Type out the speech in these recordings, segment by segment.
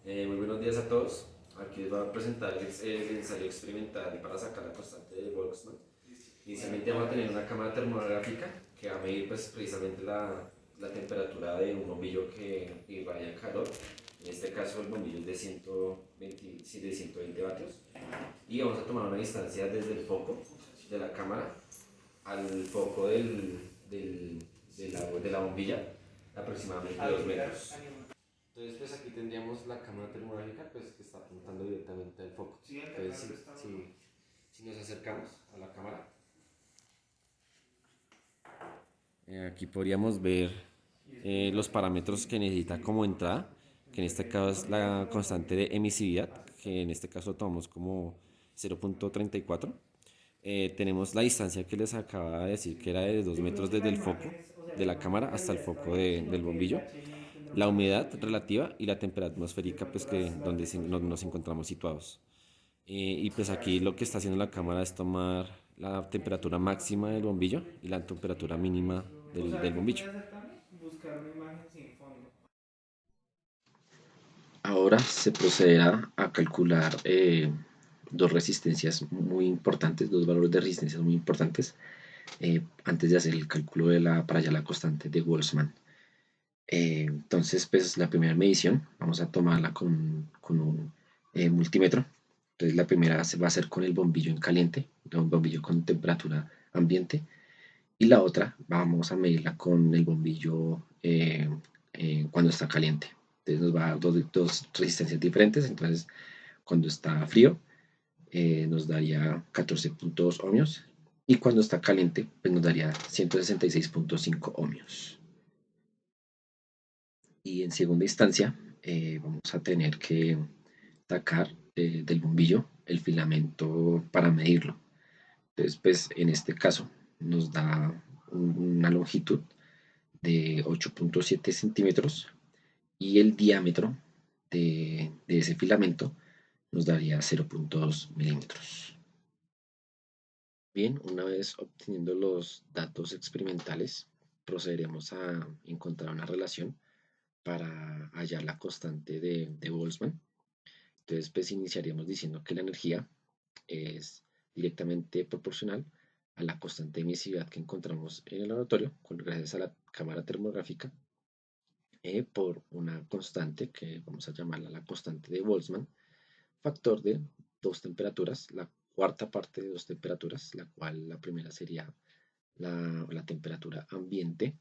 Muy buenos días a todos. Aquí les voy a presentar el ensayo experimental para sacar la constante de Boltzmann. Inicialmente vamos a tener una cámara termográfica que va a medir pues, precisamente la temperatura de un bombillo que irradia calor. En este caso el bombillo es de 120, sí, de 120 vatios. Y vamos a tomar una distancia desde el foco de la cámara al foco de la bombilla, aproximadamente 2 metros. Entonces, pues aquí tendríamos la cámara termográfica pues, que está apuntando directamente al foco. Entonces, si nos acercamos a la cámara, aquí podríamos ver los parámetros que necesita como entrada, que en este caso es la constante de emisividad, que en este caso tomamos como 0.34. Tenemos la distancia que les acaba de decir que era de 2 metros desde el foco de la cámara hasta el foco del bombillo, la humedad relativa y la temperatura atmosférica pues que donde nos encontramos situados. Y pues aquí lo que está haciendo la cámara es tomar la temperatura máxima del bombillo y la temperatura mínima del bombillo. Ahora se procederá a calcular dos resistencias muy importantes, dos valores de resistencia muy importantes, antes de hacer el cálculo para hallar la constante de Boltzmann. Entonces, pues la primera medición vamos a tomarla con un multímetro. Entonces, la primera se va a hacer con el bombillo en caliente, un bombillo con temperatura ambiente, y la otra vamos a medirla con el bombillo cuando está caliente. Entonces nos va a dar dos resistencias diferentes. Entonces cuando está frío nos daría 14.2 ohmios y cuando está caliente pues nos daría 166.5 ohmios. Y en segunda instancia vamos a tener que sacar del bombillo el filamento para medirlo. Entonces pues en este caso nos da una longitud de 8.7 centímetros y el diámetro de ese filamento nos daría 0.2 milímetros. Bien, una vez obteniendo los datos experimentales, procederemos a encontrar una relación para hallar la constante de Boltzmann. Entonces, pues iniciaríamos diciendo que la energía es directamente proporcional a la constante de emisividad que encontramos en el laboratorio, gracias a la cámara termográfica, por una constante que vamos a llamarla la constante de Boltzmann, factor de dos temperaturas, la cuarta parte de dos temperaturas, la cual la primera sería la temperatura ambiente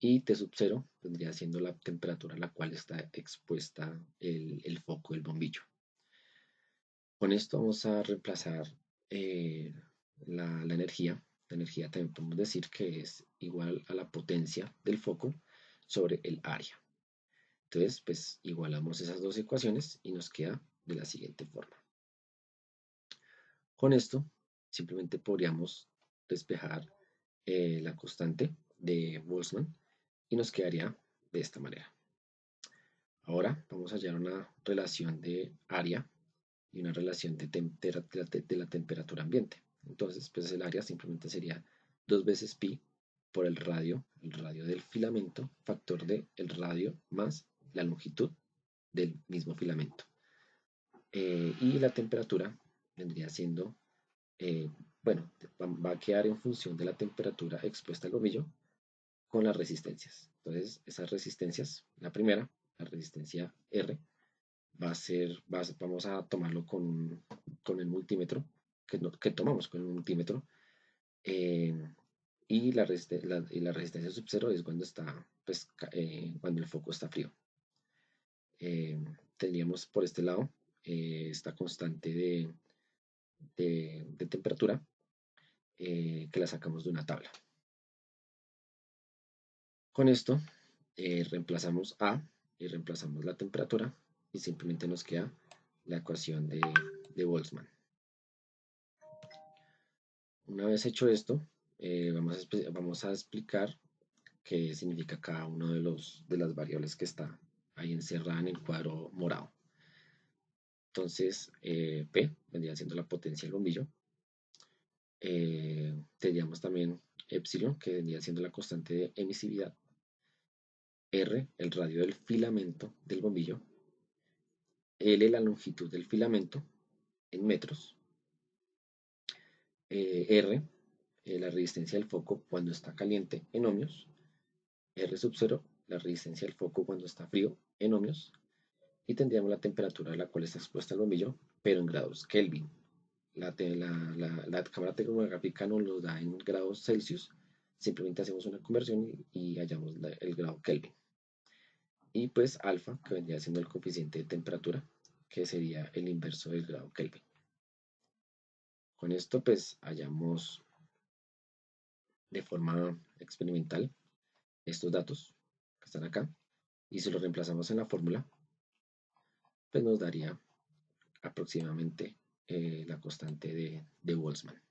y T sub 0 vendría siendo la temperatura a la cual está expuesta el foco del bombillo. Con esto vamos a reemplazar eh, la energía. La energía también podemos decir que es igual a la potencia del foco sobre el área. Entonces, pues igualamos esas dos ecuaciones y nos queda de la siguiente forma. Con esto, simplemente podríamos despejar la constante de Boltzmann y nos quedaría de esta manera. Ahora vamos a hallar una relación de área y una relación de la temperatura ambiente. Entonces, pues el área simplemente sería 2 veces pi por el radio del filamento, factor de el radio más la longitud del mismo filamento. Y la temperatura vendría siendo, eh, bueno, va a quedar en función de la temperatura expuesta al bombillo con las resistencias. Entonces, esas resistencias, la primera, la resistencia R, vamos a tomarlo con el multímetro, que tomamos con el multímetro, eh, y la resistencia sub 0 es cuando está, pues, cuando el foco está frío. Tendríamos por este lado esta constante de temperatura que la sacamos de una tabla. Con esto reemplazamos A y reemplazamos la temperatura y simplemente nos queda la ecuación de Boltzmann. Una vez hecho esto, vamos a explicar qué significa cada uno de las variables que está ahí encerrada en el cuadro morado. Entonces, P vendría siendo la potencia del bombillo. Tendríamos también epsilon, que vendría siendo la constante de emisividad. R, el radio del filamento del bombillo. L la longitud del filamento en metros, R la resistencia del foco cuando está caliente en ohmios, R sub 0 la resistencia del foco cuando está frío en ohmios, y tendríamos la temperatura a la cual está expuesta el bombillo, pero en grados Kelvin. La cámara termográfica nos lo da en grados Celsius, simplemente hacemos una conversión y hallamos el grado Kelvin. Y pues alfa, que vendría siendo el coeficiente de temperatura, que sería el inverso del grado Kelvin. Con esto pues hallamos de forma experimental estos datos que están acá, y si los reemplazamos en la fórmula, pues nos daría aproximadamente la constante de Boltzmann.